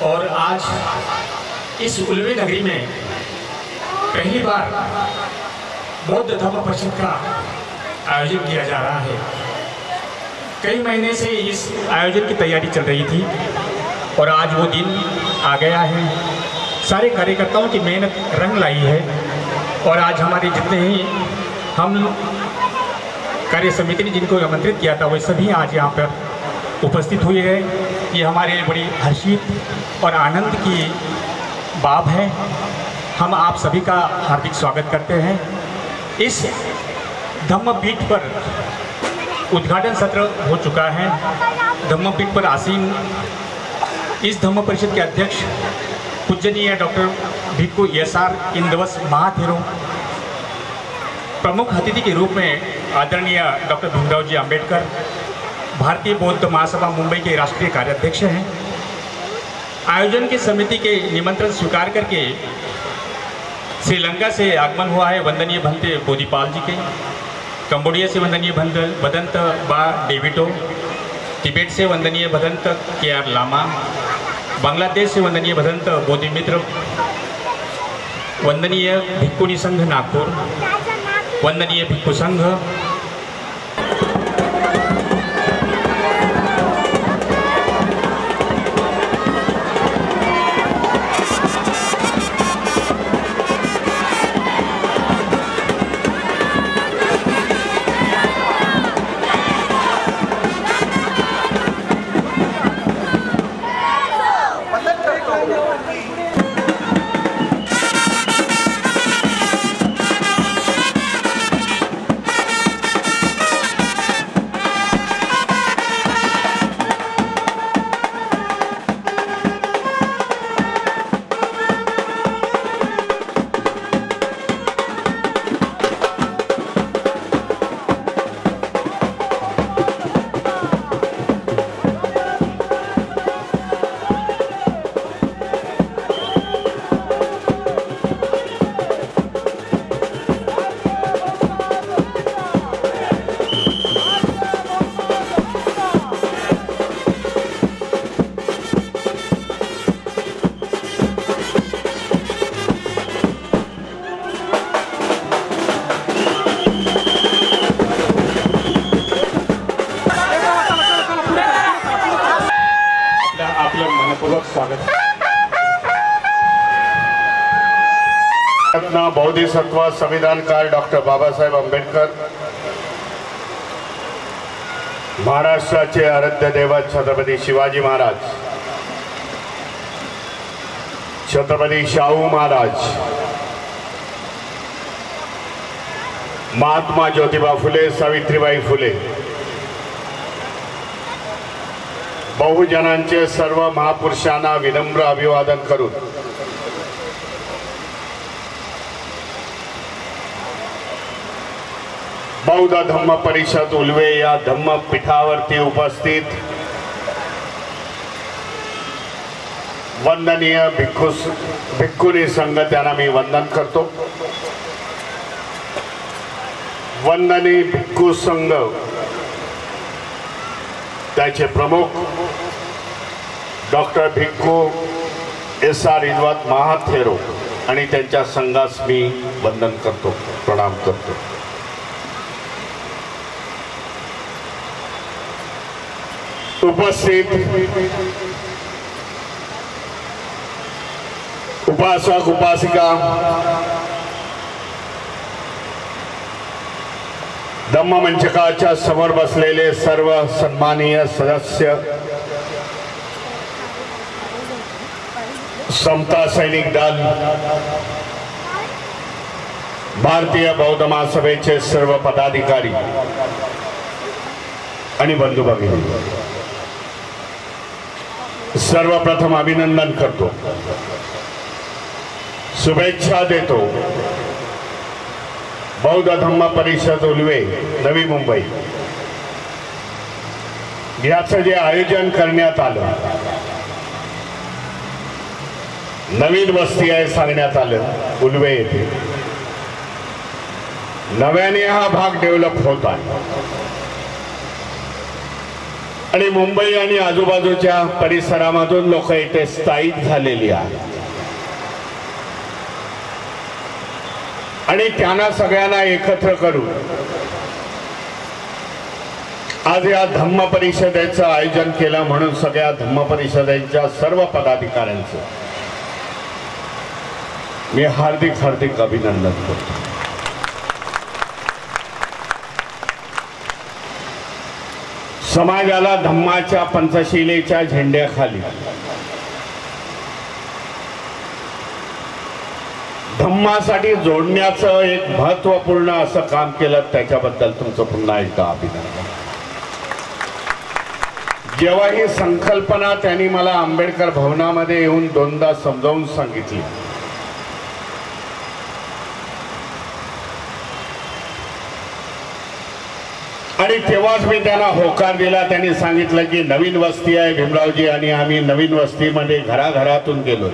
और आज इस उल्वे नगरी में पहली बार बौद्ध धर्म परिषद का आयोजन किया जा रहा है। कई महीने से इस आयोजन की तैयारी चल रही थी और आज वो दिन आ गया है। सारे कार्यकर्ताओं की मेहनत रंग लाई है और आज हमारे जितने ही हम कार्य समिति ने जिनको आमंत्रित किया था वो सभी आज यहाँ पर उपस्थित हुए हैं। ये हमारे लिए बड़ी हर्षित और आनंद की बात है। हम आप सभी का हार्दिक स्वागत करते हैं। इस धम्मपीठ पर उद्घाटन सत्र हो चुका है। धम्मपीठ पर आसीन इस धम्म परिषद के अध्यक्ष पूजनीय डॉक्टर भिक्खु एस.आर. इंदवस महाथेरो, प्रमुख अतिथि के रूप में आदरणीय डॉक्टर भीमराव जी अंबेडकर, भारतीय बौद्ध महासभा मुंबई के राष्ट्रीय कार्याध्यक्ष हैं। आयोजन की समिति के निमंत्रण स्वीकार करके श्रीलंका से आगमन हुआ है वंदनीय भंते बोधिपाल जी के, कंबोडिया से वंदनीय भदंत बा डेविटो, तिब्बत से वंदनीय भदंत के.आर. लामा, बांग्लादेश से वंदनीय भदंत बोधिमित्र, वंदनीय भिक्खुनी संघ नागपुर, वंदनीय भिक्खु संघ, बोधिसत्व संविधानकार डॉक्टर बाबासाहेब आंबेडकर, महाराष्ट्राचे आराध्य दैवत छत्रपती शिवाजी महाराज, छत्रपती शाहू महाराज, महात्मा ज्योतिबा फुले, सावित्रीबाई फुले, बहुजनांचे सर्व महापुरुषांना विनम्र अभिवादन करून बौद्ध धम्म परिषद उल्वे या धम्म पीठावरती उपस्थित वंदनीय भिक्खुनी संघ त्यांना मी वंदन करतो। वंदनीय भिक्खू संघ त्याचे प्रमुख डॉक्टर भिक्खु एस.आर. इंदवस महाथेरो आणि त्यांच्या संघास मी वंदन करतो, प्रणाम करतो। उपस्थित उपासक उपासिका, धम्म मंचकाच्या समोर बसलेले सर्व सन्माननीय सदस्य, समता सैनिक दल, भारतीय बौद्ध महासभेचे सर्व पदाधिकारी आणि बंधू भगिनी, सर्वप्रथम अभिनंदन करतो, शुभेच्छा देतो। बौद्ध धम्म परिषद उल्वे नवी मुंबई याचं जे आयोजन करण्यात आलं, नवीन वस्ती आहे सांगण्यात आलं उल्वे येथे, नव्याने हा भाग डेव्हलप होत आहे। आणि मुंबई आणि आजूबाजूच्या परिसरामधून लोक इथे स्थायिक झालेली आहेत आणि त्यांना सगळ्यांना एकत्र करून आज या धम्म परिषदेचं आयोजन केलं म्हणून सगळ्या धम्म परिषदेच्या सर्व पदाधिकाऱ्यांचं मी हार्दिक हार्दिक अभिनंदन करतो। समाजाला धम्माच्या पंचशिलेच्या झेंड्याखाली धम्मासाठी जोडण्याचं एक महत्त्वपूर्ण असं काम केलं, त्याच्याबद्दल तुमचं पुन्हा एकदा अभिनंदन। जेव्हा ही संकल्पना त्यांनी मला आंबेडकर भवनामध्ये येऊन दोनदा समजावून सांगितली, आणि तेव्हाच मी त्यांना होकार दिला। त्यांनी सांगितलं की नवीन वस्ती आहे भीमरावजी, आणि आम्ही नवीन वस्तीमध्ये घराघरातून गेलो।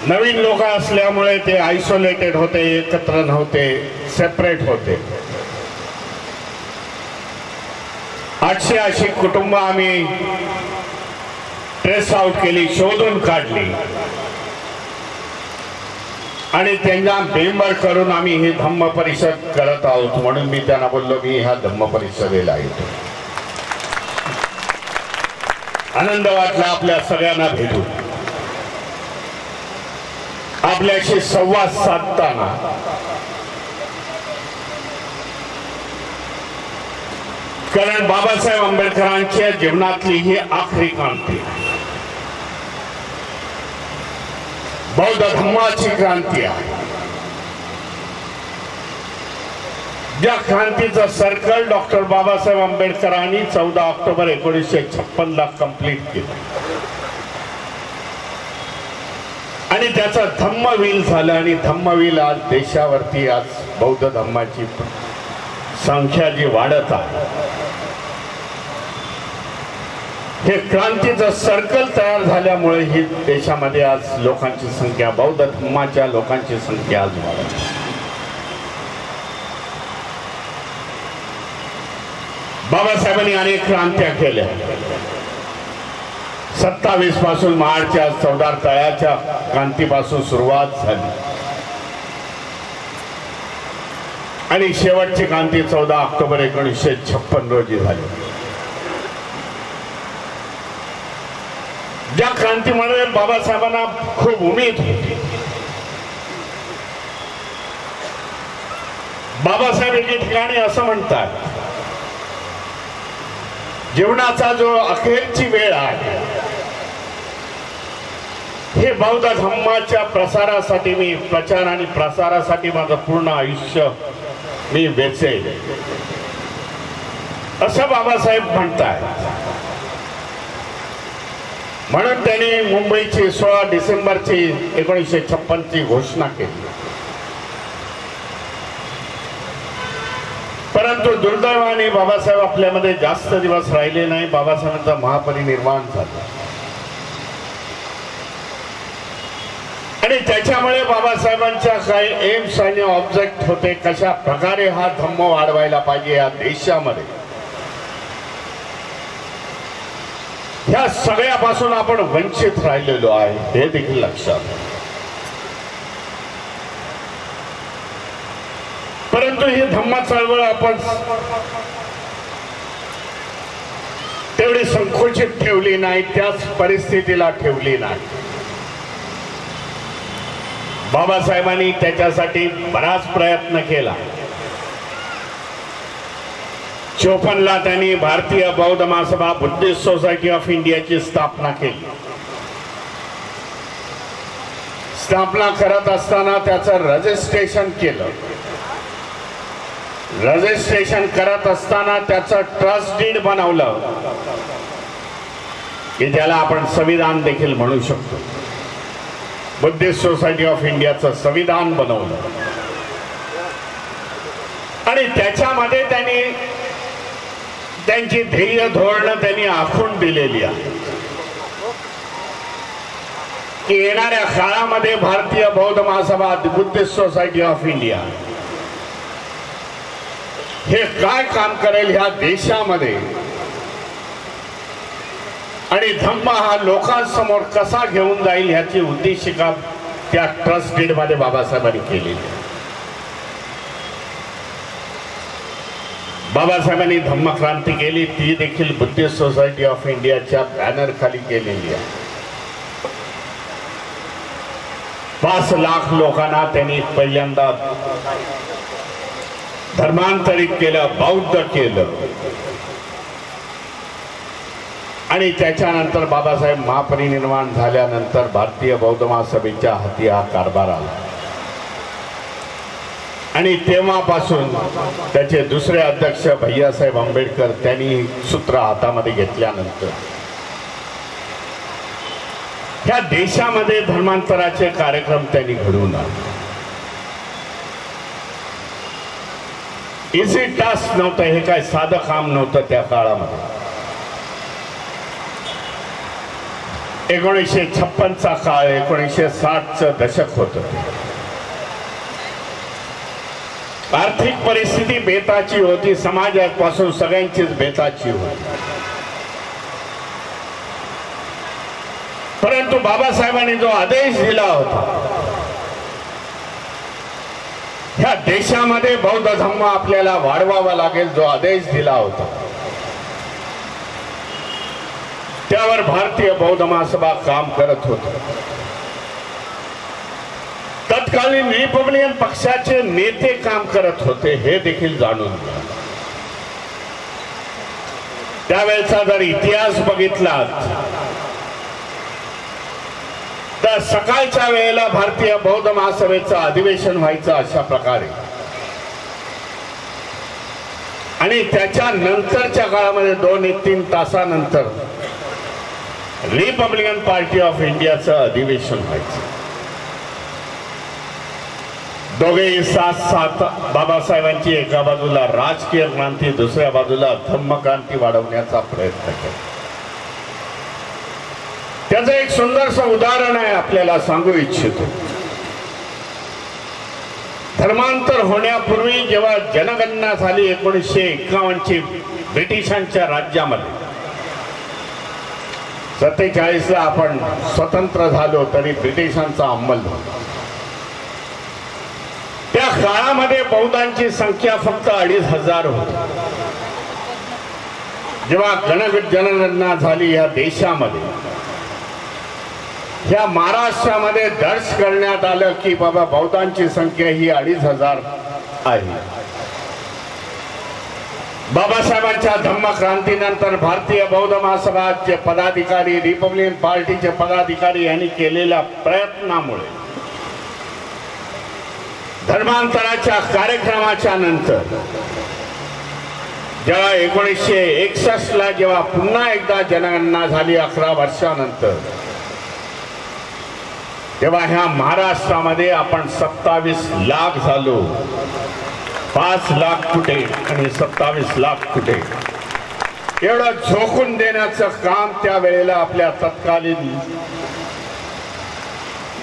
नवीन लोक असल्यामुळे ते आयसोलेटेड होते, एकत्र नव्हते, सेपरेट होते। 800 अशी कुटुंब आम्ही ट्रेस आउट केली, शोधून काढली आणि त्यांना मेंबर करून आम्ही ही धम्म परिषद करत आहोत। म्हणून मी त्यांना बोललो मी ह्या धम्म परिषदेला येतो। आनंद वाटला आपल्या सगळ्यांना भेटून, आपल्याशी संवाद साधताना। कारण बाबासाहेब आंबेडकरांच्या जीवनातली ही आखरी क्रांती, बौद्ध धम्माची क्रांती आहे। ज्या क्रांतीचं सर्कल डॉक्टर बाबासाहेब आंबेडकरांनी 14 ऑक्टोबर 1956 ला कंप्लीट केलं आणि त्याचं धम्मवील झालं। आणि धम्मवील आज देशावरती आज बौद्ध धम्माची संख्या जी वाढत आहे, हे क्रांतीचं सर्कल तयार झाल्यामुळे ही देशामध्ये आज लोकांची संख्या, बौद्ध धम्माच्या लोकांची संख्या आज वाढत आहे। बाबासाहेबांनी अनेक क्रांत्या केल्या। 27 पासून महाडच्या चौदार तळ्याच्या क्रांतीपासून सुरुवात झाली आणि शेवटची क्रांती 14 ऑक्टोबर 1956 रोजी झाली। ज्या क्रांतीमध्ये बाबासाहेबांना खूप उमेद होती। बाबासाहेब एके ठिकाणी असं म्हणतात, जीवनाचा जो अखेरची वेळ आहे हे बौद्ध धम्माच्या प्रसारासाठी, मी प्रचार आणि प्रसारासाठी माझं पूर्ण आयुष्य मी वेचेल, असं बाबासाहेब म्हणतात। म्हणून त्यांनी मुंबईची 16 डिसेंबरची 1956 घोषणा केली। परंतु दुर्दैवाने बाबासाहेब आपल्यामध्ये जास्त दिवस राहिले नाही। बाबासाहेबांचा महापरिनिर्वाण झाला आणि त्याच्यामुळे बाबासाहेबांच्या काही एम्स आणि ऑब्जेक्ट होते, कशा प्रकारे हा धम्म वाढवायला पाहिजे या देशामध्ये, ह्या सगळ्यापासून आपण वंचित राहिलेलो आहे हे देखील लक्षात। परंतु ही धम्म चळवळ आपण तेवढी संकुचित ठेवली नाही, त्याच परिस्थितीला ठेवली नाही। बाबासाहेबांनी त्याच्यासाठी बराच प्रयत्न केला। 54 ला त्यांनी भारतीय बौद्ध महासभा बुद्धिस्ट सोसायटी ऑफ इंडियाची स्थापना केली। स्थापना करत असताना त्याचं रजिस्ट्रेशन केलं। रजिस्ट्रेशन करत असताना त्याचं ट्रस्ट डीड बनवलं की ज्याला आपण संविधान देखील म्हणू शकतो। बुद्धिस्ट सोसायटी ऑफ इंडियाचं संविधान बनवलं आणि त्याच्यामध्ये त्यांनी त्यांची ध्येय धोरणं त्यांनी आखून दिलेली आहे की येणाऱ्या काळामध्ये भारतीय बौद्ध महासभा बुद्धिस्ट सोसायटी ऑफ इंडिया हे काय काम करेल ह्या देशामध्ये आणि धम्म हा लोकांसमोर कसा घेऊन जाईल ह्याची उद्देशिका त्या ट्रस्ट डीड मध्ये बाबासाहेबांनी केलेली आहे. बाबासाहेबांनी धम्मक्रांती केली, ती देखील बुद्धिस्ट सोसायटी ऑफ इंडियाच्या बॅनर खाली केलेली आहे. 5 लाख लोकांना त्यांनी पहिल्यांदा धर्मांतरित केलं, बौद्ध केलं आणि त्याच्यानंतर बाबासाहेब महापरिनिर्वाण झाल्यानंतर भारतीय बौद्ध महासभेच्या हाती हा कारभार आला आणि तेव्हापासून त्याचे दुसरे अध्यक्ष भैयासाहेब आंबेडकर त्यांनी सूत्र हातामध्ये घेतल्यानंतर ह्या देशामध्ये धर्मांतराचे कार्यक्रम त्यांनी घडवून आणले. इझी टास्क नव्हतं, हे काय साधं काम नव्हतं त्या काळामध्ये. 1956चा काळ 1960चं दशक होतं. आर्थिक परिस्थिती बेताची होती, समाजापासून सगळ्यांचीच बेताची होती. परंतु बाबासाहेबांनी जो आदेश दिला होता, ह्या देशामध्ये बौद्ध धम्म आपल्याला वाढवावा लागेल, जो आदेश दिला होता त्यावर भारतीय बौद्ध महासभा काम करत होती. तत्कालीन रिपब्लिकन पक्षाचे नेते काम करत होते, हे देखील जाणून घ्या. त्यावेळेचा जर इतिहास बघितला तर सकाळच्या वेळेला भारतीय बौद्ध महासभेचं अधिवेशन व्हायचं अशा प्रकारे आणि त्याच्या नंतरच्या काळामध्ये 2-3 तासानंतर रिपब्लिकन पार्टी ऑफ इंडियाचं अधिवेशन व्हायचं. दोघेही साथ बाबासाहेबांची एका बाजूला राजकीय क्रांती, दुसऱ्या बाजूला धम्म क्रांती वाढवण्याचा प्रयत्न केला. त्याचं एक सुंदरसं उदाहरण आहे, आपल्याला सांगू इच्छितो. धर्मांतर होण्यापूर्वी जेव्हा जनगणना झाली 1951ची ब्रिटिशांच्या राज्यामध्ये, 47ला आपण स्वतंत्र झालो तरी ब्रिटिशांचा अंमल झाला. त्या काळामध्ये बौद्धांची संख्या फक्त 2,500 होती. जेव्हा जनगणना झाली या देशामध्ये, ह्या महाराष्ट्रामध्ये दर्ज करण्यात आलं की बाबा बौद्धांची संख्या ही 2,500 आहे. बाबासाहेबांच्या धम्म क्रांतीनंतर भारतीय बौद्ध महासभाचे पदाधिकारी, रिपब्लिकन पार्टीचे पदाधिकारी यांनी केलेल्या प्रयत्नामुळे धर्मांतराच्या कार्यक्रमाच्या नंतर जेव्हा 1961ला जेव्हा पुन्हा एकदा जनगणना झाली 11 वर्षानंतर, तेव्हा ह्या महाराष्ट्रामध्ये आपण 27 लाख झालो. 5 लाख कुठे आणि 27 लाख कुठे, एवढं झोकून देण्याचं काम त्यावेळेला आपल्या तत्कालीन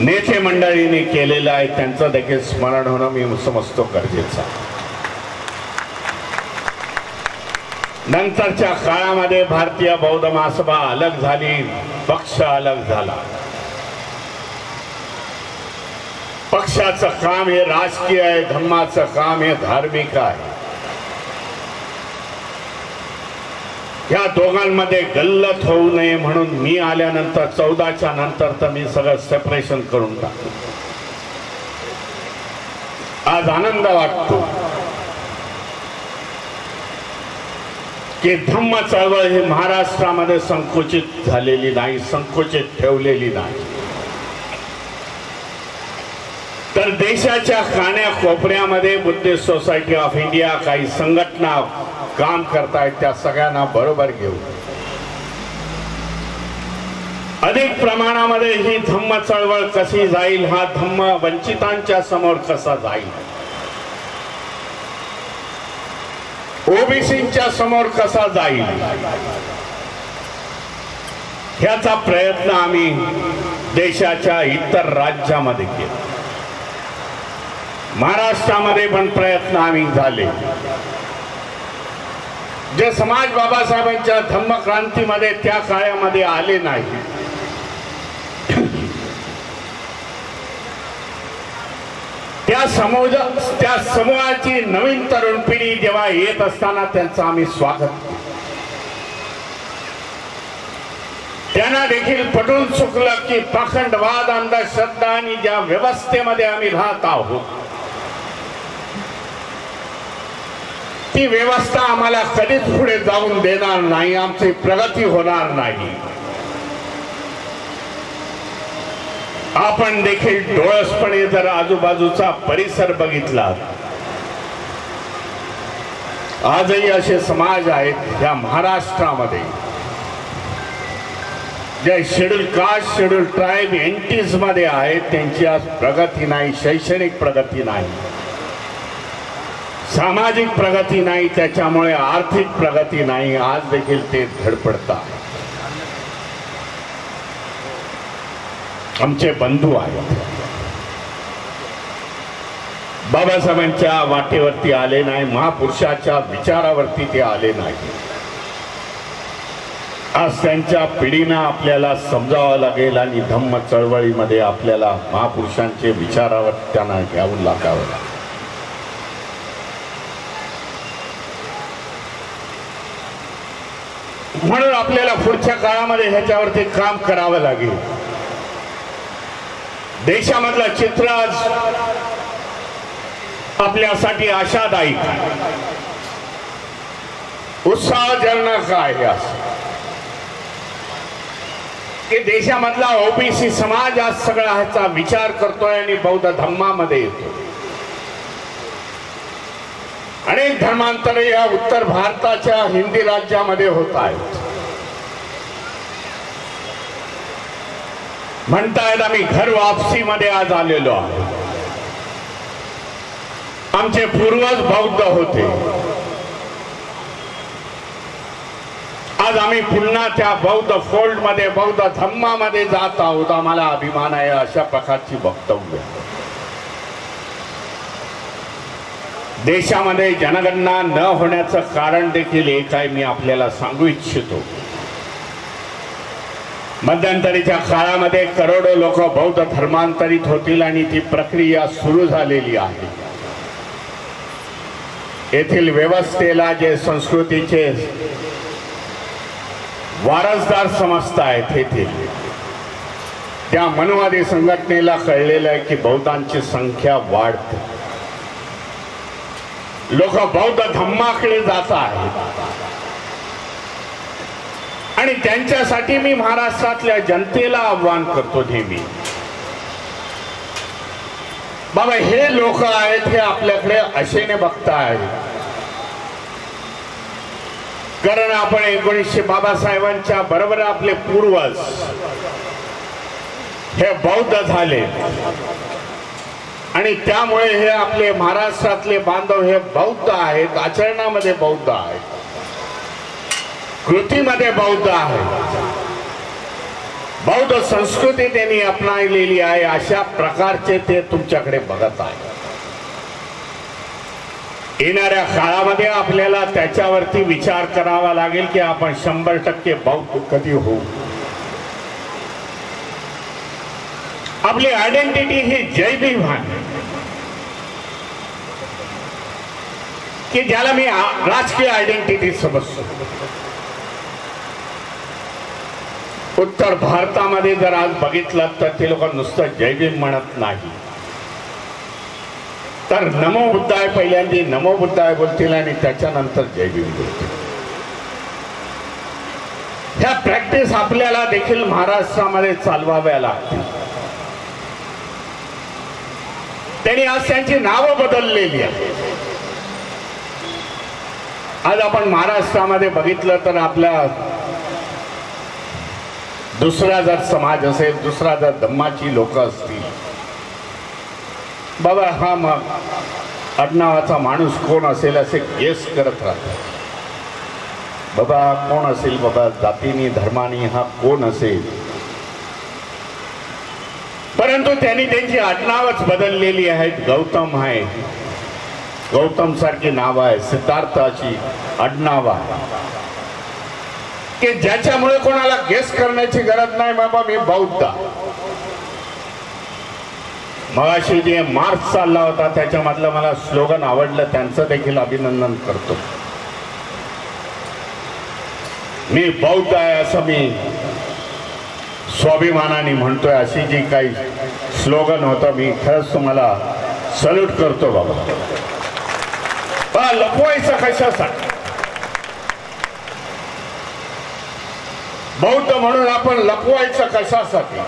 नेते मंडळींनी केलेलं आहे. त्यांचं देखील स्मरण होणं मी समजतो गरजेचं. नंतरच्या काळामध्ये भारतीय बौद्ध महासभा अलग झाली, पक्ष अलग झाला. पक्षाचं काम हे राजकीय आहे, धम्माचं काम हे धार्मिक आहे. या दोघांमध्ये गल्लत होऊ नये म्हणून मी आल्यानंतर 14च्या नंतर तर मी सगळं सेपरेशन करून टाकलं. आज आनंद वाटतो की धम्म चळवळ ही महाराष्ट्रामध्ये संकुचित झालेली नाही, संकुचित ठेवलेली नाही, तर देशाच्या कान्याकोपऱ्यामध्ये बुद्धिस्ट सोसायटी ऑफ इंडिया, काही संघटना काम करतायत, त्या सगळ्यांना बरोबर घेऊन अधिक प्रमाणामध्ये ही धम्म चळवळ कशी जाईल, हा धम्म वंचितांच्या समोर कसा जाईल, ओबीसींच्या समोर कसा जाईल, ह्याचा प्रयत्न आम्ही देशाच्या इतर राज्यामध्ये केला. महाराष्ट्रामध्ये पण प्रयत्न आम्ही झाले. जे समाज बाबासाहेबांच्या धम्मक्रांतीमध्ये त्या काळामध्ये आले नाही, त्या समूहाची नवीन तरुण पिढी जेव्हा येत असताना त्यांचं आम्ही स्वागत करतो. त्यांना देखील पटवून चुकलं की पाखंडवाद, अंधश्रद्धा आणि ज्या व्यवस्थेमध्ये आम्ही राहत आहोत ती व्यवस्था आम्हाला कधीच पुढे जाऊन देणार नाही, आमची प्रगती होणार नाही. आपण देखील डोळसपणे जर आजूबाजूचा परिसर बघितला, आजही असे समाज आहेत या महाराष्ट्रामध्ये जे शेड्यूल कास्ट, शेड्यूल ट्राईब, एनटीज मध्ये आहेत, त्यांची आज प्रगती नाही, शैक्षणिक प्रगती नाही, सामाजिक प्रगती नाही, त्याच्यामुळे आर्थिक प्रगती नाही. आज देखील ते धडपडतात. आमचे बंधू आहेत, बाबासाहेबांच्या वाटेवरती आले नाही, महापुरुषाच्या विचारावरती ते आले नाही. आज त्यांच्या पिढीनं आपल्याला समजावं लागेल आणि धम्म चळवळीमध्ये आपल्याला महापुरुषांचे विचारावर त्यांना घ्यावं लागावं लागेल. म्हणून आपल्याला पुढच्या काळामध्ये ह्याच्यावरती काम करावं लागेल. देशामधलं चित्र आज आपल्यासाठी आशादायी, उत्साहजनक आहे. असं की देशामधला ओबीसी समाज आज सगळा ह्याचा विचार करतोय आणि बौद्ध धम्मामध्ये येतो. अनेक धर्मांतरे या उत्तर भारताच्या हिंदी राज्यामध्ये होत आहेत. म्हणतायत आम्ही घर वापसीमध्ये आज आलेलो आहोत. आमचे पूर्वज बौद्ध होते, आज आम्ही पुन्हा त्या बौद्ध फोल्ड मध्ये, बौद्ध धम्मामध्ये जात आहोत. आम्हाला अभिमान आहे. अशा प्रकारची वक्तव्य देशामध्ये जनगणना न होण्याचं कारण देखील एक आहे. मी आपल्याला सांगू इच्छितो, मध्यंतरीच्या काळामध्ये करोडो लोक बौद्ध धर्मांतरित होतील आणि ती प्रक्रिया सुरू झालेली आहे. येथील व्यवस्थेला जे संस्कृतीचे वारसदार समजतायत येथील त्या मनुवादी संघटनेला कळलेलं आहे की बौद्धांची संख्या वाढते, लोक बौद्ध धम्माकडे जात आहेत. आणि त्यांच्यासाठी मी महाराष्ट्रातल्या जनतेला आव्हान करतो नेहमी, बाबा हे लोक आहेत, हे आपल्याकडे आशेने बघताय. कारण आपण 1900 बाबासाहेबांच्या बरोबर आपले पूर्वज हे बौद्ध झाले आणि त्यामुळे हे आपले महाराष्ट्रातले बांधव हे बौद्ध आहेत, आचरणामध्ये बौद्ध आहेत, कृतीमध्ये बौद्ध आहेत, बौद्ध संस्कृती त्यांनी अपनावलेली आहे. अशा प्रकारचे ते तुमच्याकडे बघत आहे. येणाऱ्या काळामध्ये आपल्याला त्याच्यावरती विचार करावा लागेल की आपण 100% बौद्ध कधी होऊ. आपली आयडेंटिटी ही जय भीम आहे की ज्याला मी राजकीय आयडेंटिटी समजतो. उत्तर भारतामध्ये जर आज बघितलं तर ते लोक नुसतं जय भीम म्हणत नाही, तर नमो बुद्धाय पहिल्यांदा नमो बुद्धाय बोलतील आणि त्याच्यानंतर जय भीम बोलतील. ह्या प्रॅक्टिस आपल्याला देखील महाराष्ट्रामध्ये चालवाव्या लागतील. त्यांनी आज त्यांची नावं बदललेली आहेत. आज आपण महाराष्ट्रामध्ये बघितलं तर आपल्या दुसरा जर समाज असेल, दुसरा जर धम्माची लोक असतील, बाबा हा मग आडनावाचा माणूस कोण असेल असे गेस करत राहतात. बाबा कोण असेल, बाबा जातीनी धर्मानी हा कोण असेल. परंतु त्यांनी त्यांची आडनावच बदललेली आहेत. गौतम आहे, गौतम सारखी नाव आहे, सिद्धार्थ अशी आडनाव आहे की ज्याच्यामुळे कोणाला गेस करण्याची गरज नाही बाबा मी बौद्ध. मगाशी जे मार्च चालला होता त्याच्यामधलं मला स्लोगन आवडलं, त्यांचं देखील अभिनंदन करतो. मी बौद्ध आहे असं मी स्वाभिमानाने म्हणतोय. अशी जी काही स्लोगन होतं मी खरंच तुम्हाला सल्यूट करतो बाबा. लपवायचं कशासाठी? बौद्ध म्हणून आपण लपवायचं कशासाठी?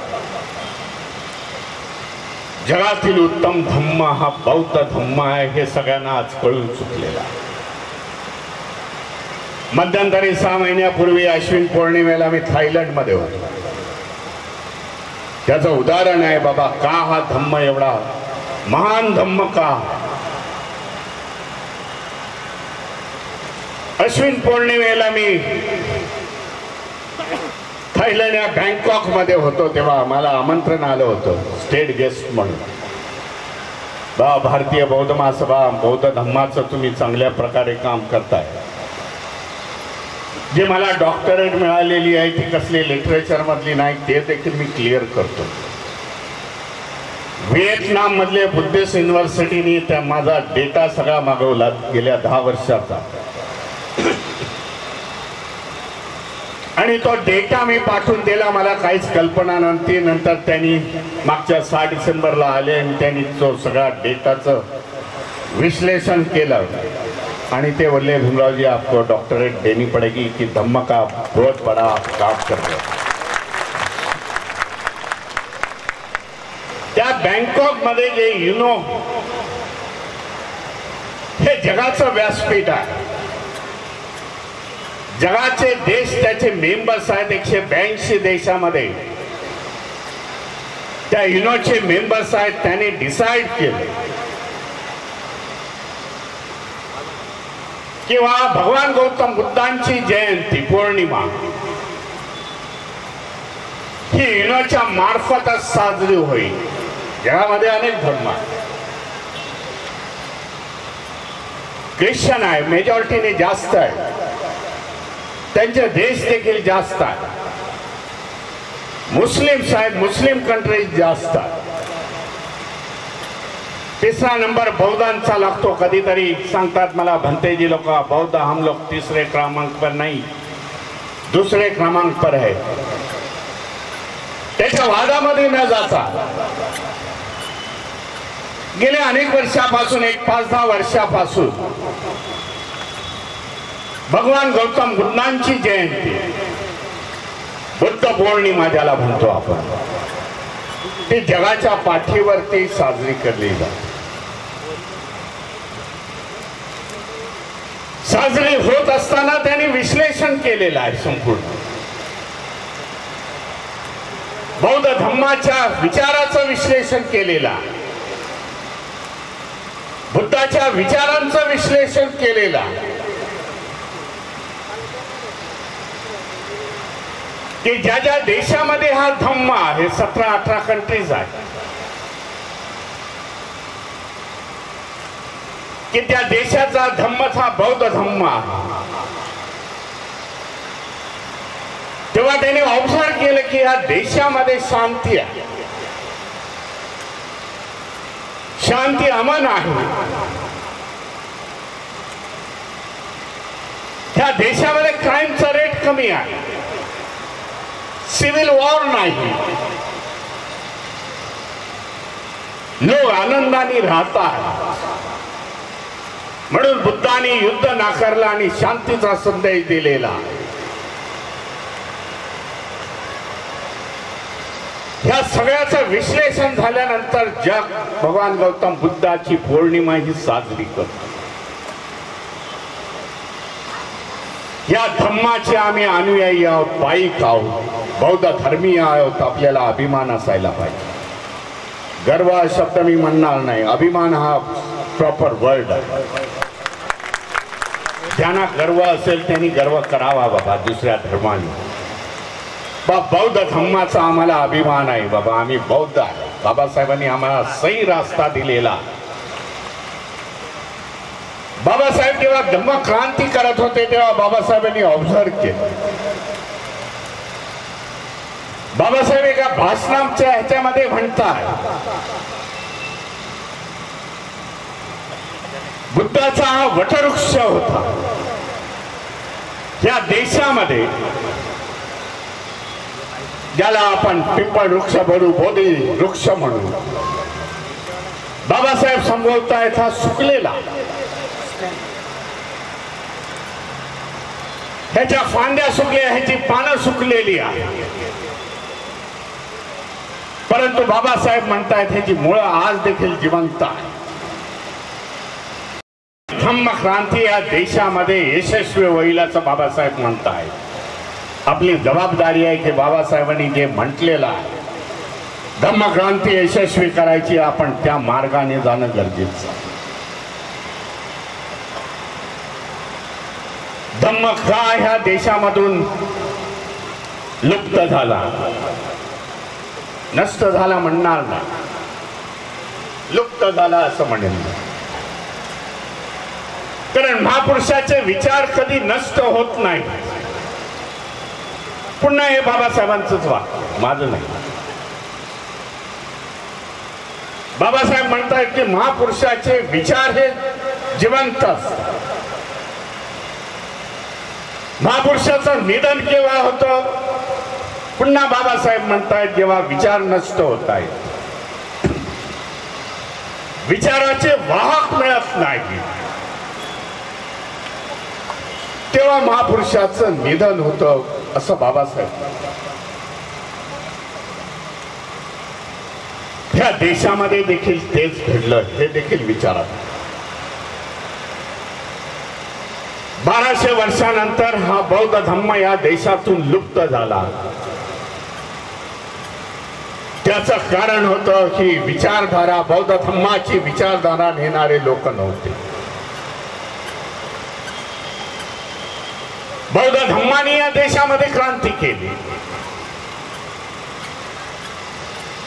जगातील उत्तम धम्म हा बौद्ध धम्म आहे हे सगळ्यांना आज कळून चुकलेला आहे. मध्यंतरी 6 महिन्यापूर्वी अश्विन पौर्णिमेला मी थायलंडमध्ये होतो. त्याचं उदाहरण आहे बाबा का हा धम्म एवढा महान धम्म का. अश्विन पौर्णिमेला मी थायलंड या बँकॉक मध्ये होतो तेव्हा मला आमंत्रण आलं होतं स्टेट गेस्ट म्हणून. भारतीय बौद्ध महासभा बौद्ध धम्माचं तुम्ही चांगल्या प्रकारे काम करताय. जे मला डॉक्टरेट मिळालेली आहे ती कसली लिटरेचर मधली नाही ते देखील मी क्लिअर करतो. व्हिएतनाम मधले बुद्धिस्ट युनिव्हर्सिटीने त्या माझा डेटा सगळा मागवला गेल्या 10 वर्षाचा आणि तो डेटा मी पाठवून दिला. मला काहीच कल्पना नव्हती. नंतर त्यांनी मागच्या 6 डिसेंबरला आले आणि त्यांनी तो सगळा डेटाचं विश्लेषण केलं आणि ते बोलले भीमराव जी आपको डॉक्टरेट देनी पड़ेगी कि धम्म का बहुत बड़ा काम कर रहे. त्या बँकॉक मध्ये जे युनो हे जगाचं व्यासपीठ आहे. जगाचे देश त्याचे मेंबर्स आहेत 182 देशामध्ये. त्या युनोचे मेंबर्स आहेत. त्यांनी डिसाइड केले किंवा भगवान गौतम बुद्धांची जयंती पौर्णिमा ही युनोच्या मार्फतच साजरी होईल. जगामध्ये अनेक धर्म आहेत. ख्रिश्चन आहे मेजॉरिटीने जास्त आहे. त्यांचे देश देखील जास्त आहेत. मुस्लिम्स आहेत मुस्लिम कंट्रीज जास्त आहेत. 3रा नंबर बौद्धांचा लागतो. कधीतरी सांगतात मला भंतेजी लोक बौद्ध हम लोग 3रे क्रमांक पर नहीं 2रे क्रमांक पर है. त्याच्या वादामध्ये न जाता गेल्या अनेक वर्षापासून 5-10 वर्षापासून भगवान गौतम बुद्धांची जयंती बुद्ध पौर्णिमा ज्याला म्हणतो आपण ती जगाच्या पाठीवरती साजरी केली जाते. साजरी होत असताना त्यांनी विश्लेषण केलेलं आहे. संपूर्ण बौद्ध धम्माच्या विचाराचं विश्लेषण केलेलं आहे. बुद्धाच्या विचारांचं विश्लेषण केलेलं आहे की ज्या ज्या देशामध्ये हा धम्म आहे 17-18 कंट्रीज आहेत की त्या देशाचा धम्मच हा बौद्ध धम्म आहे. तेव्हा त्यांनी ऑब्झर्व केलं की या देशामध्ये शांती आहे. शांती अमन आहे. त्या देशामध्ये क्राईमचा रेट कमी आहे. सिव्हिल वॉर नाही. लोक आनंदाने राहतात. म्हणून बुद्धांनी युद्ध नाकारला आणि शांतीचा संदेश दिलेला. ह्या सगळ्याचं विश्लेषण झाल्यानंतर जग भगवान गौतम बुद्धाची पौर्णिमा ही साजरी करतो. या धम्माचे आम्ही अनुयायी आहोत, पाईक आहोत, बौद्ध धर्मीय आहोत. आपल्याला अभिमान असायला पाहिजे. गर्व हा शब्द मी म्हणणार नाही. अभिमान हा प्रॉपर वर्ड आहे. ज्यांना गर्व असेल त्यांनी गर्व करावा बाबा दुसऱ्या धर्माने. बौद्ध धम्माचा आम्हाला अभिमान आहे बाबा. आम्ही बौद्ध आहे. बाबासाहेबांनी आम्हाला सही रास्ता दिलेला. बाबासाहेब जेव्हा धम्मक्रांती करत होते तेव्हा बाबासाहेबांनी ऑब्झर्व केलं. बाबासाहेब एका भाषणाच्या ह्याच्यामध्ये म्हणतात, बुद्धाचा हा वटवृक्ष होता. या देशामध्ये ज्याला आपण पिंपळ वृक्ष म्हणू, बोधी वृक्ष म्हणू, बाबासाहेब संबोधतायत हा सुकलेला, ह्याच्या फांद्या सुकल्या, ह्याची पानं सुकलेली आहे. परंतु बाबासाहेब म्हणतायत ह्याची मुळं आज देखील जिवंत आहे. धम्मक्रांती या देशामध्ये यशस्वी होईल असं बाबासाहेब म्हणतायत. आपली जबाबदारी आहे की बाबासाहेबांनी जे म्हटलेलं आहे धम्मक्रांती यशस्वी करायची, आपण त्या मार्गाने जाणं गरजेचं आहे. धम्म का ह्या देशामधून लुप्त झाला, नष्ट झाला म्हणणार नाही, लुप्त झाला असं म्हणेल. कारण महापुरुषाचे विचार कधी नष्ट होत नाही. पुन्हा हे बाबासाहेबांचंच वाक्य, माझं नाही. बाबासाहेब म्हणतात की महापुरुषाचे विचार हे जिवंत असतात. महापुरुषाचं निधन केव्हा होतं? पुन्हा बाबासाहेब म्हणतायत जेव्हा विचार नष्ट होत आहेत, विचाराचे वाहक मिळत नाही, तेव्हा महापुरुषाचं निधन होतं असं बाबासाहेब. ह्या देशामध्ये देखील तेच घडलं, हे देखील विचारात. 1200 वर्षानंतर हा बौद्ध धम्म या देशातून लुप्त झाला. त्याचं कारण होतं की विचारधारा, बौद्ध धम्माची विचारधारा नेणारे लोक नव्हते. बौद्ध धम्माने या देशामध्ये क्रांती केली.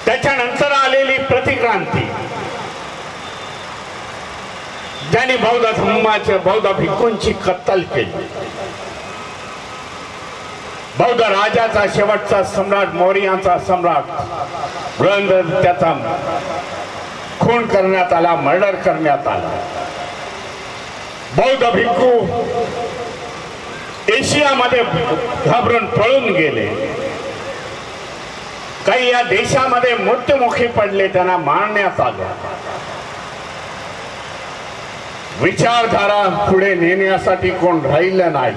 त्याच्यानंतर आलेली प्रतिक्रांती, ज्याने बौद्ध धम्माच्या, बौद्ध भिक्खूंची कत्तल केली. बौद्ध राजाचा, शेवटचा सम्राट, मौर्यांचा सम्राट पुरंदर, त्याचा खून करण्यात आला, मर्डर करण्यात आला. बौद्ध भिक्खू एशियामध्ये घाबरून पळून गेले. काही या देशामध्ये मृत्युमुखी पडले, त्यांना मारण्यात आलं. विचारधारा पुढे नेण्यासाठी कोण राहिलं नाही,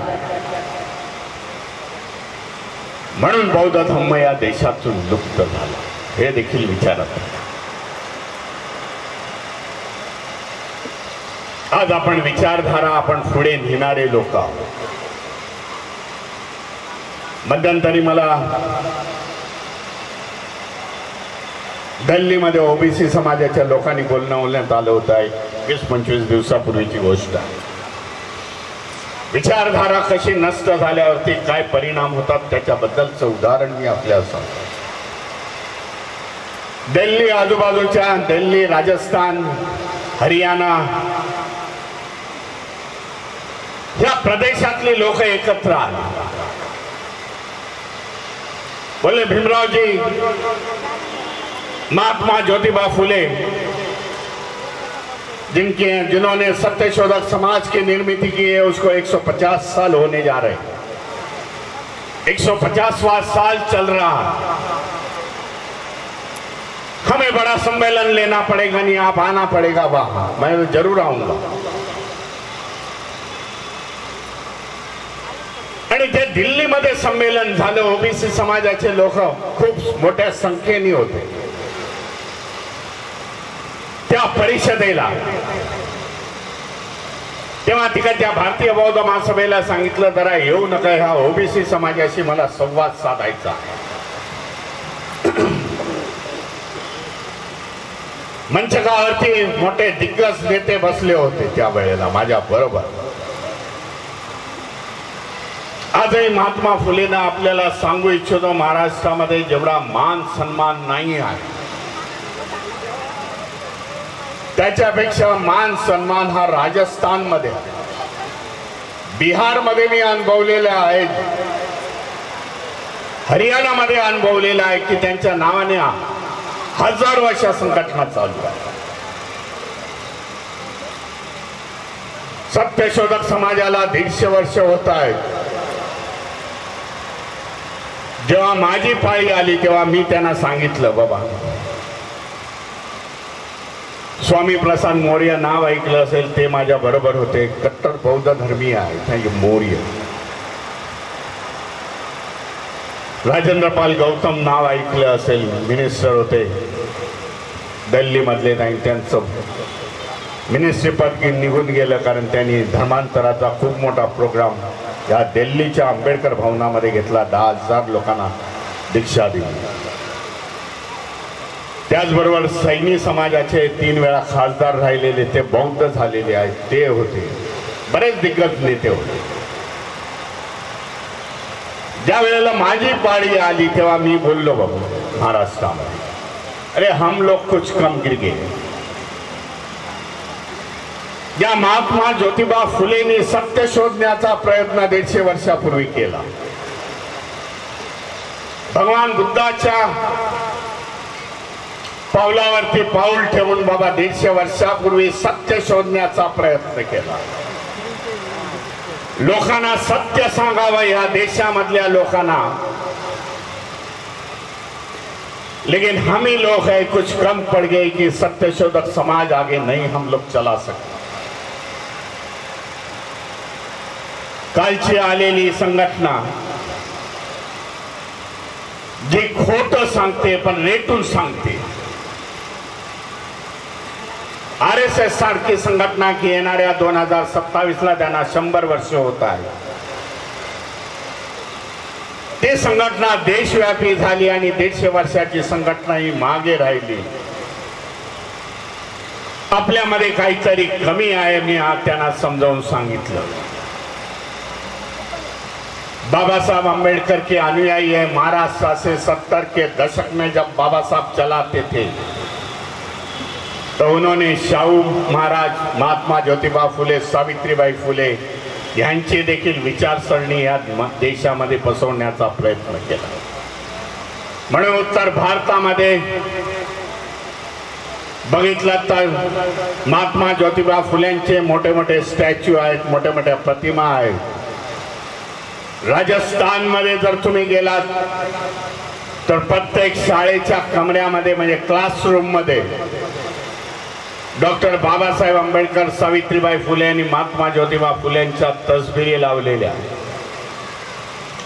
म्हणून बौद्ध धम्म या देशातून लुप्त झाला. हे देखील विचारात. आज आपण विचारधारा, आपण पुढे नेणारे लोक आहोत. मध्यंतरी मला दिल्लीमध्ये ओबीसी समाजाच्या लोकांनी बोलण्यात आलं होतं. 20-25 दिवसापूर्वीची गोष्ट आहे. विचारधारा कशी नष्ट झाल्यावरती काय परिणाम होतात त्याच्याबद्दलचं उदाहरण मी आपल्याला सांगतो. दिल्ली आजूबाजूच्या, दिल्ली, राजस्थान, हरियाणा या प्रदेशातले लोक एकत्र आले. बोले, भीमरावजी, महात्मा ज्योतिबा फुले, जिन्होंने सत्यशोधक समाज की निर्मित की है, उसको 150 साल होने जा रहे. 150वां साल चल रहा. हमें बड़ा सम्मेलन लेना पड़ेगा, नहीं आप आना पड़ेगा वहां. मैं जरूर आऊंगा. आणि जे दिल्लीमध्ये संमेलन झालं, ओबीसी समाजाचे लोक खूप मोठ्या संख्येने होते. त्या परिषदेला तेव्हा तिकडच्या भारतीय बौद्ध महासभेला सांगितलं, जरा येऊ नका, ह्या ओबीसी समाजाशी मला संवाद साधायचा. मंचकावरती मोठे दिग्गज नेते बसले होते त्या वेळेला माझ्या बरोबर. आजही महात्मा फुलेंना आपल्याला सांगू इच्छितो, महाराष्ट्रामध्ये जेवढा मान सन्मान नाही आहे त्याच्यापेक्षा मान सन्मान हा राजस्थानमध्ये, बिहारमध्ये मी अनुभवलेला आहे, हरियाणामध्ये अनुभवलेला आहे की त्यांच्या नावाने 1000 वर्ष संघटना चालू आहे. सत्यशोधक समाजाला 150 वर्ष होत आहेत. जेव्हा माझी पाळी आली तेव्हा मी त्यांना सांगितलं, बाबा स्वामी प्रसाद मौर्य नाव ऐकलं असेल, ते माझ्या बरोबर होते, कट्टर बौद्ध धर्मीय आहे मौर्य. राजेंद्र पाल गौतम नाव ऐकलं असेल, मिनिस्टर होते दिल्ली मधले, त्यांचं मिनिस्ट्री पद निघून गेलं कारण त्यांनी धर्मांतराचा खूप मोठा प्रोग्राम या दिल्लीच्या आंबेडकर भवनामध्ये घेतला. 10,000 लोकांना दीक्षा दिली. त्याचबरोबर सैनी समाजाचे 3 वेळा खासदार राहिलेले ते बौद्ध झालेले आहेत, ते होते. बरेच दिग्गज नेते होते. ज्या वेळेला माझी पाळी आली तेव्हा मी बोललो, बाबू महाराष्ट्रामध्ये अरे हम लोग कुछ कम गिर गए. या महात्मा ज्योतिबा फुलेंनी सत्य शोधण्याचा प्रयत्न 150 वर्षापूर्वी केला. भगवान बुद्धाच्या पावलावरती पाऊल ठेवून बाबा 150 वर्षापूर्वी सत्य शोधण्याचा प्रयत्न केला. लोकांना सत्य सांगावं या देशामधल्या लोकांना. लेकिन हम ही लोग हैं कुछ कम पड़ गए कि सत्य शोधक समाज आगे नहीं हम लोग चला सकते. कालची आलेली संघटना जी खोटं सांगते पण रेटून सांगते, RSS सारखी संघटना की येणाऱ्या 2027ला त्यांना 100 वर्ष होत आहे. ते संघटना देशव्यापी झाली आणि 150 वर्षाची संघटना ही मागे राहिली. आपल्यामध्ये काहीतरी कमी आहे. मी त्यांना समजावून सांगितलं. बाबा साहब अम्बेडकर के अनुयायी है. महाराष्ट्र से 70 के दशक में जब बाबा साहब चलाते थे तो उन्होंने शाहू महाराज, महात्मा ज्योतिबा फुले, सावित्रीबाई फुले यांची देखील विचारसरणी या देशामध्ये पसरवण्याचा प्रयत्न केला. म्हणून उत्तर भारतामध्ये बघितलं तर महात्मा ज्योतिबा फुलेंचे मोठे मोठे स्टॅच्यू आहेत, मोठे मोठ्या प्रतिमा आहेत. राजस्थान मध्ये जर तुम्ही गेलात तर प्रत्येक शाळेच्या कमऱ्यामध्ये म्हणजे क्लासरूम मध्ये डॉक्टर बाबासाहेब आंबेडकर, सावित्रीबाई फुले आणि महात्मा ज्योतिबा फुलेंच्या तसबिरी लावलेल्या.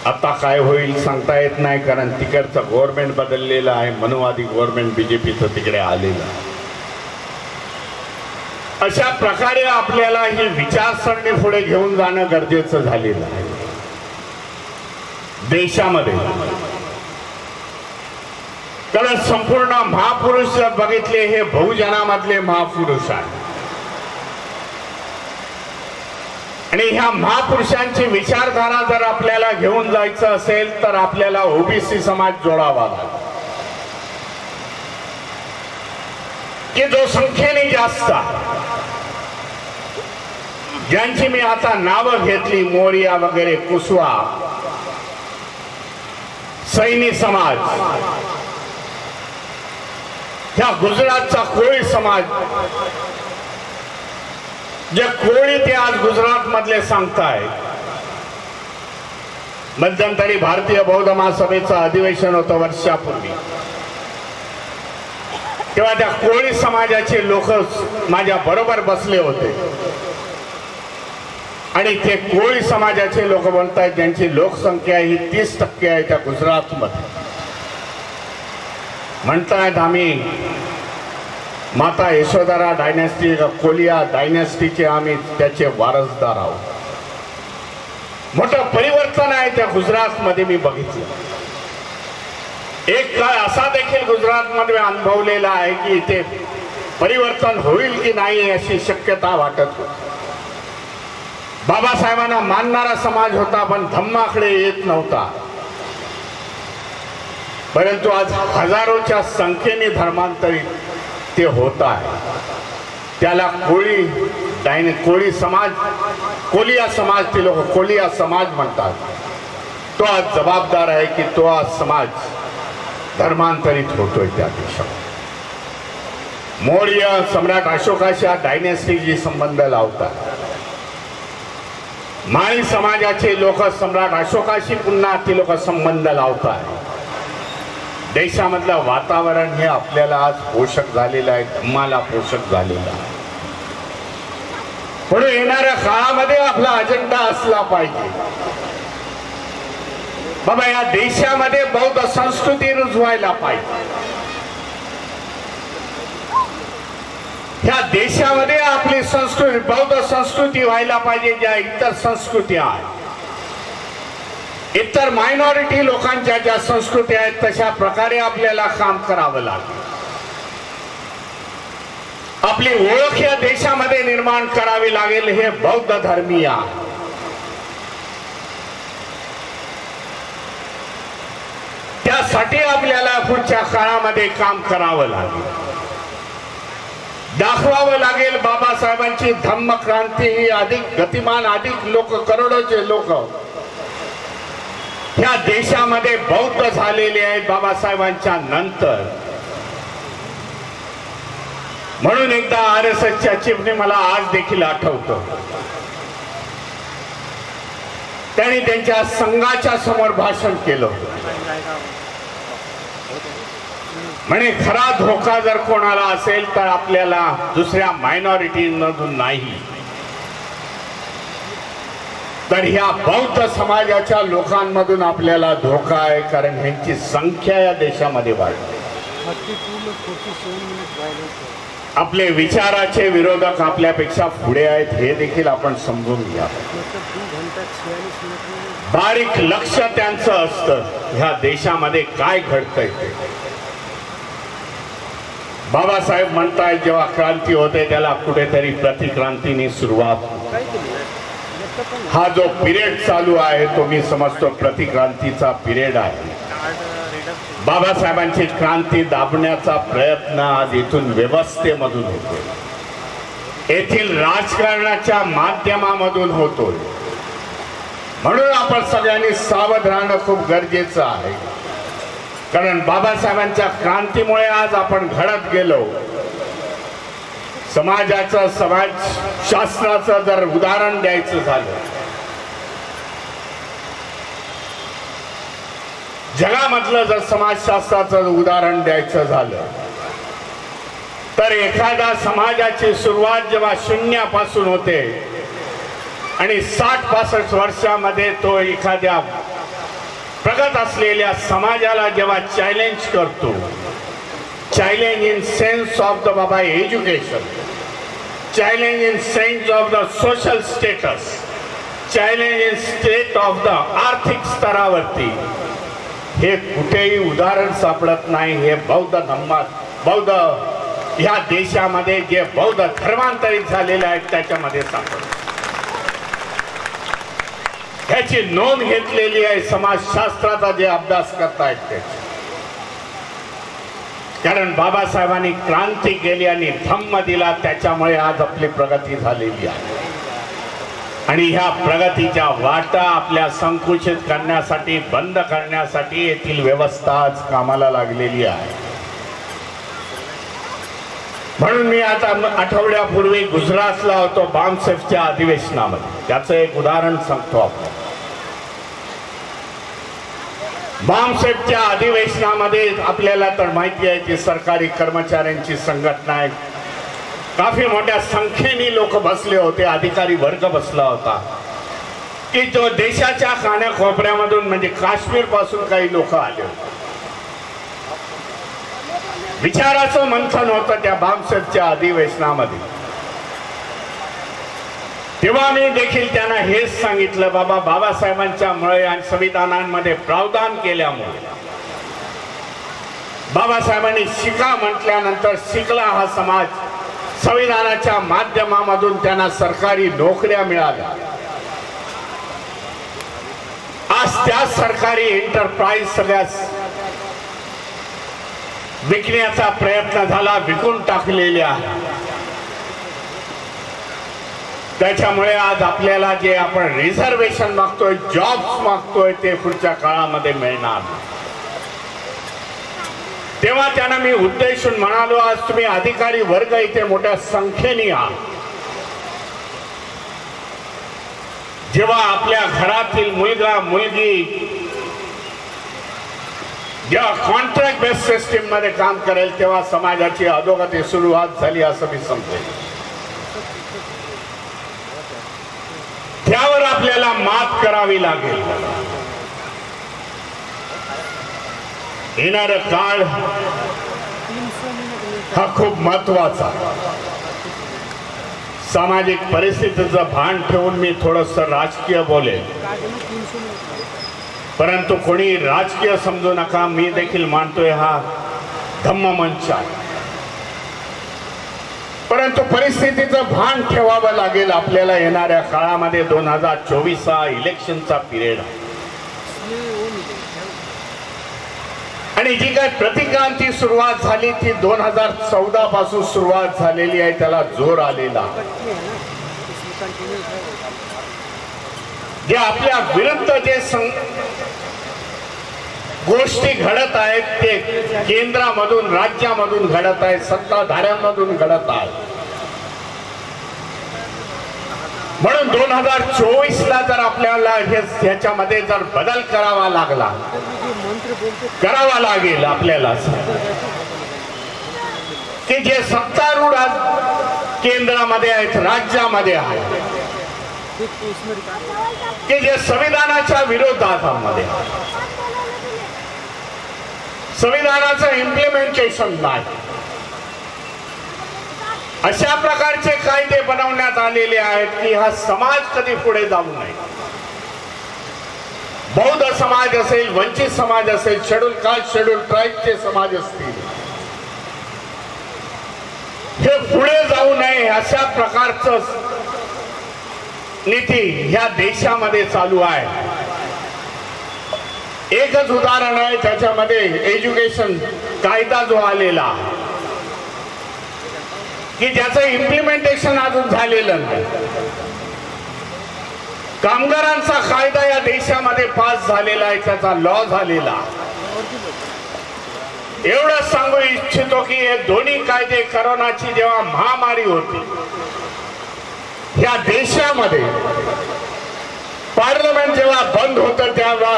आता काय होईल सांगता येत नाही कारण तिकडचं गव्हर्नमेंट बदललेलं आहे. मनुवादी गव्हर्नमेंट बीजेपीचं तिकडे आलेलं. अशा प्रकारे आपल्याला ही विचारसरणी पुढे घेऊन जाणं गरजेचं झालेलं आहे देशामध्ये. कारण संपूर्ण महापुरुष जर बघितले हे बहुजनामधले महापुरुष आहेत आणि ह्या महापुरुषांची विचारधारा जर आपल्याला घेऊन जायचं असेल तर आपल्याला ओबीसी समाज जोडावा लागेल की जो संख्येने जास्त आहे. ज्यांची मी आता नावं घेतली, मोरिया वगैरे, कुशवा, सैनी समाज, ह्या गुजरातचा कोळी समाज, जे कोळी ते आज गुजरात मधले सांगतायत. मध्यंतरी भारतीय बौद्ध महासभेचं अधिवेशन होतं वर्षापूर्वी, तेव्हा त्या कोळी समाजाचे लोक माझ्या बरोबर बसले होते आणि ते कोळी समाजाचे लोक म्हणतायत ज्यांची लोकसंख्या ही 30% आहे त्या गुजरातमध्ये. म्हणतायत आम्ही माता यशोधरा डायनेस्टी, कोलिया डायनेस्टीचे आम्ही त्याचे वारसदार आहोत. मोठं परिवर्तन आहे त्या गुजरातमध्ये मी बघितलं. एक काळ असा देखील गुजरातमध्ये अनुभवलेला आहे की इथे परिवर्तन होईल की नाही अशी शक्यता वाटत होती. बाबासाहेबांना मानणारा समाज होता पण धम्माकडे येत नव्हता. परंतु आज हजारोच्या संख्येने धर्मांतरित ते होत आहे. त्याला कोळी समाज, कोलिया समाज, ते लोक कोलिया समाज म्हणतात, तो आज जबाबदार आहे की तो आज समाज धर्मांतरित होतोय त्या देशात. मौर्य सम्राट अशोकाच्या डायनेस्टीशी संबंध लावतात. माळी समाजाचे लोक सम्राट अशोकाशी पुन्हा ते लोक संबंध लावतात. देशामधलं वातावरण हे आपल्याला आज पोषक झालेलं आहे, धम्माला पोषक झालेलं आहे. म्हणून येणाऱ्या काळामध्ये आपला अजेंडा असला पाहिजे, बाबा या देशामध्ये बौद्ध संस्कृती रुजवायला पाहिजे. ह्या देशामध्ये आपली संस्कृती, बौद्ध संस्कृती व्हायला पाहिजे. ज्या इतर संस्कृती आहेत, इतर मायनॉरिटी लोकांच्या ज्या संस्कृती आहेत, तशा प्रकारे आपल्याला काम करावं लागेल. आपली ओळख या देशामध्ये निर्माण करावी लागेल. हे बौद्ध धर्मीय आहे. त्यासाठी आपल्याला पुढच्या काळामध्ये काम करावं लागेल. दाखवावं लागेल बाबासाहेबांची धम्म क्रांती ही अधिक गतिमान, अधिक लोक, करोडोचे लोक ह्या देशामध्ये बौद्ध झालेले आहेत बाबासाहेबांच्या नंतर. म्हणून एकदा RSSच्या चीफने मला आज देखील आठवतं, त्यांनी त्यांच्या संघाच्या समोर भाषण केलं. म्हणे खरा धोका जर कोणाला असेल तर आपल्याला दुसऱ्या मायनॉरिटीमधून नाही, तर ह्या बौद्ध समाजाच्या लोकांमधून आपल्याला धोका आहे. कारण ह्यांची संख्या या देशामध्ये वाढते. आपले विचाराचे विरोधक आपल्यापेक्षा पुढे आहेत हे देखील आपण समजून घ्या. बारीक लक्ष त्यांचं असतं ह्या देशामध्ये काय घडतंय ते. बाबासाहेब म्हणतायत जेव्हा क्रांती होते त्याला कुठेतरी प्रतिक्रांतीने सुरुवात होते. हा जो पिरियड चालू आहे तो मी समजतो प्रतिक्रांतीचा पिरियड आहे. बाबासाहेबांची क्रांती दाबण्याचा प्रयत्न आज इथून व्यवस्थेमधून होतो, येथील राजकारणाच्या माध्यमामधून होतोय. म्हणून आपण सगळ्यांनी सावध राहणं खूप गरजेचं आहे. कारण बाबासाहेबांच्या क्रांतीमुळे आज आपण घडत गेलो. समाजाचं, समाजशास्त्राचं जर उदाहरण द्यायचं झालं, जगामधलं जर समाजशास्त्राचं उदाहरण द्यायचं झालं, तर एखाद्या समाजाची सुरुवात जेव्हा शून्यापासून होते आणि 60-65 वर्षामध्ये तो एखाद्या प्रगत असलेल्या समाजाला जेव्हा चॅलेंज करतो, challenge in sense of the बाबा education, challenge in sense of the social status, challenge in state of the आर्थिक स्तरावरती, हे कुठेही उदाहरण सापडत नाही. हे बौद्ध धम्मात, बौद्ध ह्या देशामध्ये जे बौद्ध धर्मांतरित झालेले आहेत त्याच्यामध्ये सापडत. ह्याची नोंद घेतलेली आहे समाजशास्त्राचा जे अभ्यास करतायत ते. कारण बाबासाहेबांनी क्रांती केली आणि धम्म दिला, त्याच्यामुळे आज आपली प्रगती झालेली आहे. आणि ह्या प्रगतीच्या वाटा आपल्या संकुचित करण्यासाठी, बंद करण्यासाठी येथील व्यवस्था आज कामाला लागलेली आहे. म्हणून मी आता आठवड्यापूर्वी गुजरातला होतो बामसेफच्या अधिवेशनामध्ये. त्याचं एक उदाहरण सांगतो आपण. बामसेफच्या अधिवेशनामध्ये आपल्याला तर माहिती आहे की सरकारी कर्मचाऱ्यांची संघटना आहे. काफी मोठ्या संख्येने लोक बसले होते, अधिकारी वर्ग बसला होता की जो देशाच्या कानाकोपऱ्यामधून म्हणजे काश्मीर पासून काही लोक आले होते. विचाराचं मंथन होतं त्या बामसेफच्या अधिवेशनामध्ये. तेव्हा मी देखील त्यांना हेच सांगितलं, बाबा बाबासाहेबांच्या मुळे आणि संविधानांमध्ये प्रावधान केल्यामुळे, बाबासाहेबांनी शिका म्हटल्यानंतर शिकला हा समाज, संविधानाच्या माध्यमामधून त्यांना सरकारी नोकऱ्या मिळाल्या. आज त्या सरकारी एंटरप्राइज सगळ्या विकण्याचा प्रयत्न झाला, विकून टाकलेल्या. त्याच्यामुळे आज आपल्याला जे आपण रिझर्वेशन मागतोय, जॉब्स मागतोय, ते पुढच्या काळामध्ये मिळणार. तेव्हा त्यांना मी उद्देशून म्हणालो, आज तुम्ही अधिकारी वर्ग इथे मोठ्या संख्येने आहात. जेव्हा आपल्या घरातील मुलगा मुलगी जेव्हा कॉन्ट्रॅक्ट बेस्ड सिस्टीम मध्ये काम करेल, तेव्हा समाजाची अधोगती सुरुवात झाली असं मी समजेल. त्यावर आपल्याला मात करावी लागेल. येणारा काळ हा खूप महत्वाचा. सामाजिक परिस्थितीचं भान ठेवून मी थोडस राजकीय बोलेल, परंतु कोणी राजकीय समजू नका. मी देखील मानतोय हा धम्ममंच आहे, परंतु परिस्थितीचं भान ठेवावं लागेल आपल्याला. येणाऱ्या काळामध्ये 2024 हा इलेक्शनचा पिरियड आहे आणि जी काय प्रतिक्रांती सुरुवात झाली ती 2014 पासून सुरुवात झालेली आहे. त्याला जोर आलेला. जे आपल्या विरुद्ध जे गोष्टी घडत आहेत ते केंद्रामधून, राज्यामधून घडत आहेत, सत्ताधाऱ्यांमधून घडत आहेत. म्हणून 2024ला जर आपल्याला ह्याच्यामध्ये जर बदल करावा लागेल आपल्याला, की जे सत्तारूढ केंद्रामध्ये आहेत, राज्यामध्ये आहेत, की जे संविधानाच्या विरोधामध्ये, संविधानाचं इम्प्लिमेंटेशन नाही, अशा प्रकारचे कायदे बनवण्यात आलेले आहेत की हा समाज कधी पुढे जाऊ नये. बौद्ध समाज असेल, वंचित समाज असेल, शेड्यूल कास्ट, शेड्यूल ट्राईबचे समाज असतील, हे पुढे जाऊ नये अशा प्रकारचं नीती ह्या देशामध्ये चालू आहे. एकच उदाहरण आहे त्याच्यामध्ये, एज्युकेशन कायदा जो आलेला की ज्याचं इम्प्लिमेंटेशन अजून झालेलं नाही. कामगारांचा कायदा या देशामध्ये पास झालेला आहे, त्याचा लॉ झालेला. एवढं सांगू इच्छितो की हे दोन्ही कायदे कोरोनाची जेव्हा महामारी होती या देशामध्ये, पार्लमेंट जेव्हा बंद होतं तेव्हा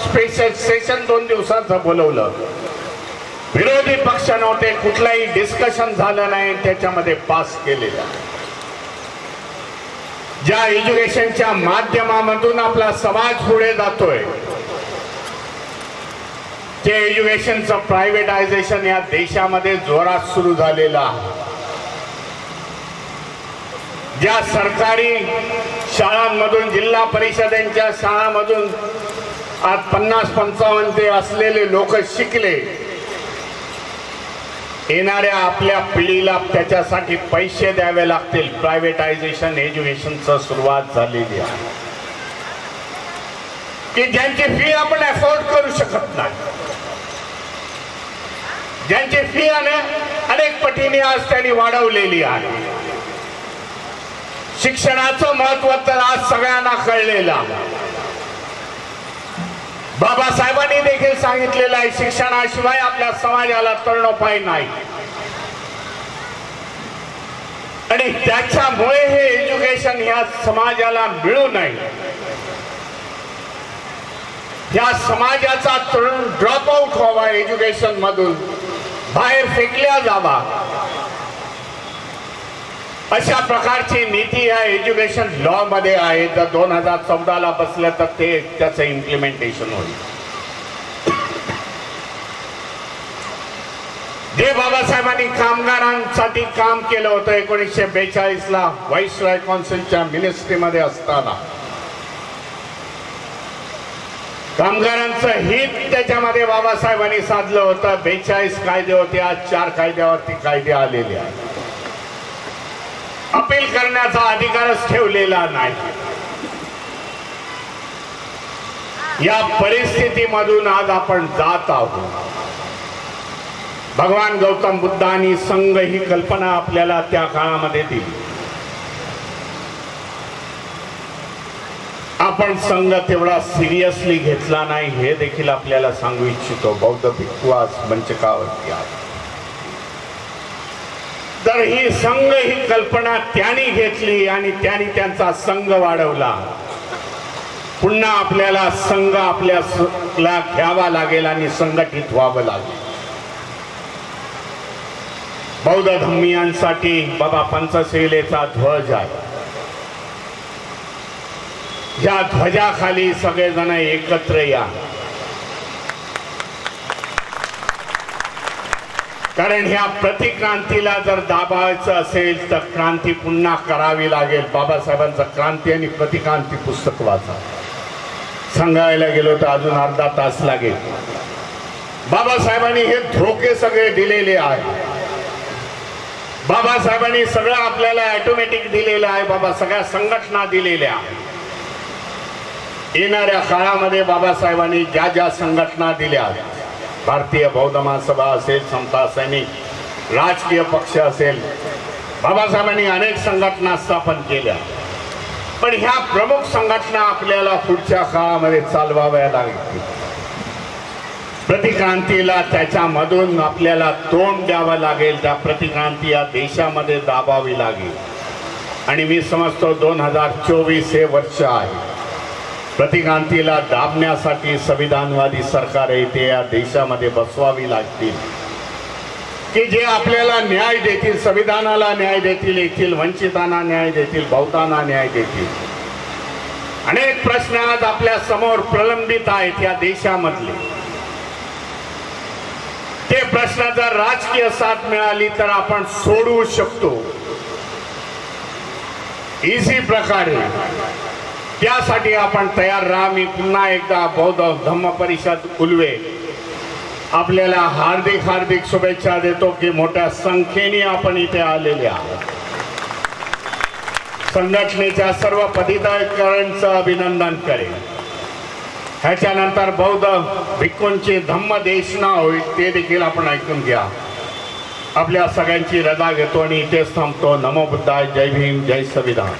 स्पेशल सेशन 2 दिवसांचं बोलवलं. विरोधी पक्ष नव्हते, कुठलाही डिस्कशन झालं नाही, त्याच्यामध्ये पास केलेला. ज्या एज्युकेशनच्या माध्यमामधून आपला समाज पुढे जातोय, ते एज्युकेशनचं प्रायव्हेटायझेशन या देशामध्ये जोरात सुरू झालेला. ज्या सरकारी शाळांमधून, जिल्हा परिषदांच्या शाळांमधून आज 50-55 ते असलेले लोक शिकले, येणाऱ्या आपल्या पिढीला त्याच्यासाठी पैसे द्यावे लागतील. प्रायव्हेटायझेशन एज्युकेशनचं सुरुवात झालेली आहे की ज्यांची फी आपण अफोर्ड करू शकत नाही, ज्यांची फी अनेक पटीने आज त्यांनी वाढवलेली आहे. शिक्षणाचं महत्व तर आज सगळ्यांना कळलेलं आहे. बाबासाहेबांनी देखील सांगितलेलं आहे, शिक्षणाशिवाय आपल्या समाजाला तळणोपाय नाही. आणि त्याच्यामुळे हे एज्युकेशन ह्या समाजाला मिळू नये, या समाजाचा तरुण ड्रॉप आउट व्हावा, एज्युकेशन मधून बाहेर फेकल्या जावा, अशा प्रकारची नीती या एज्युकेशन लॉ मध्ये आहे. जर 2014ला बसलं तर ते त्याचं इम्प्लिमेंटेशन होईल. जे बाबासाहेबांनी कामगारांसाठी काम केलं होतं 1942ला व्हाईसरॉय काउन्सिलच्या मिनिस्ट्रीमध्ये असताना, कामगारांचं हित त्याच्यामध्ये बाबासाहेबांनी साधलं होतं. 42 कायदे होते, आज 4 कायद्यावरती कायदे आलेले आहेत. अपील करण्याचा अधिकारच ठेवलेला नाही. या परिस्थितीमधून आज आपण जात आहोत. भगवान गौतम बुद्धांनी संघ ही कल्पना आपल्याला त्या काळामध्ये दिली. आपण संघ तेवढा सिरियसली घेतला नाही हे देखील आपल्याला सांगू इच्छितो. बौद्ध भिक्खू आज मंचकावरती आहेत. तर ही संघ ही कल्पना त्यांनी घेतली आणि त्यांनी त्यांचा संघ वाढवला. पुन्हा आपल्याला संघ आपल्याला घ्यावा लागेल आणि संघटित व्हावं लागेल. बौद्ध धम्मियांसाठी बाबा पंचशीलेचा ध्वज आहे. या ध्वजाखाली सगळेजण एकत्र या, कारण ह्या प्रतिक्रांतीला जर दाबायचं असेल तर क्रांती पुन्हा करावी लागेल. बाबासाहेबांचं क्रांती आणि प्रतिक्रांती पुस्तक वाचा. सांगायला गेलो तर अजून अर्धा तास लागेल. बाबासाहेबांनी हे धोके सगळे दिलेले आहे. बाबासाहेबांनी सगळं आपल्याला ऑटोमॅटिक दिलेलं आहे. बाबा सगळ्या संघटना दिलेल्या आहेत. येणाऱ्या काळामध्ये बाबासाहेबांनी ज्या ज्या संघटना दिल्या, भारतीय बौद्ध महासभा असेल, समता सैनिक, राजकीय पक्ष असेल, बाबासाहेबांनी अनेक संघटना स्थापन केल्या. पण ह्या प्रमुख संघटना आपल्याला पुढच्या काळामध्ये चालवाव्या लागतील. प्रतिक्रांतीला त्याच्यामधून आपल्याला तोंड द्यावं लागेल. त्या प्रतिक्रांती या देशामध्ये दाबावी लागेल. आणि मी समजतो 2024 हे वर्ष आहे. प्रतिक्रांतीला दाबण्यासाठी संविधानवादी सरकार येते या देशामध्ये बसवावी लागतील, की जे आपल्याला न्याय देतील, संविधानाला न्याय देतील, येथील वंचितांना न्याय देतील, बौद्धांना न्याय देतील. अनेक प्रश्न आज आपल्या समोर प्रलंबित आहेत या देशामधले. ते प्रश्न जर राजकीय साथ मिळाली तर आपण सोडवू शकतो इझी प्रकारे. त्यासाठी आपण तयार राहा. मी पुन्हा एकदा बौद्ध धम्म परिषद उल्वे आपल्याला हार्दिक हार्दिक शुभेच्छा देतो की मोठ्या संख्येने आपण इथे आलेले आहोत. संघटनेच्या सर्व पदाधिकाऱ्यांचं अभिनंदन करेन. ह्याच्यानंतर बौद्ध भिक्खूंची धम्म देशना होईल ते देखील आपण ऐकून घ्या. आपल्या सगळ्यांची रजा घेतो आणि इथेच थांबतो. नमो बुद्धाय. जय भीम. जय संविधान.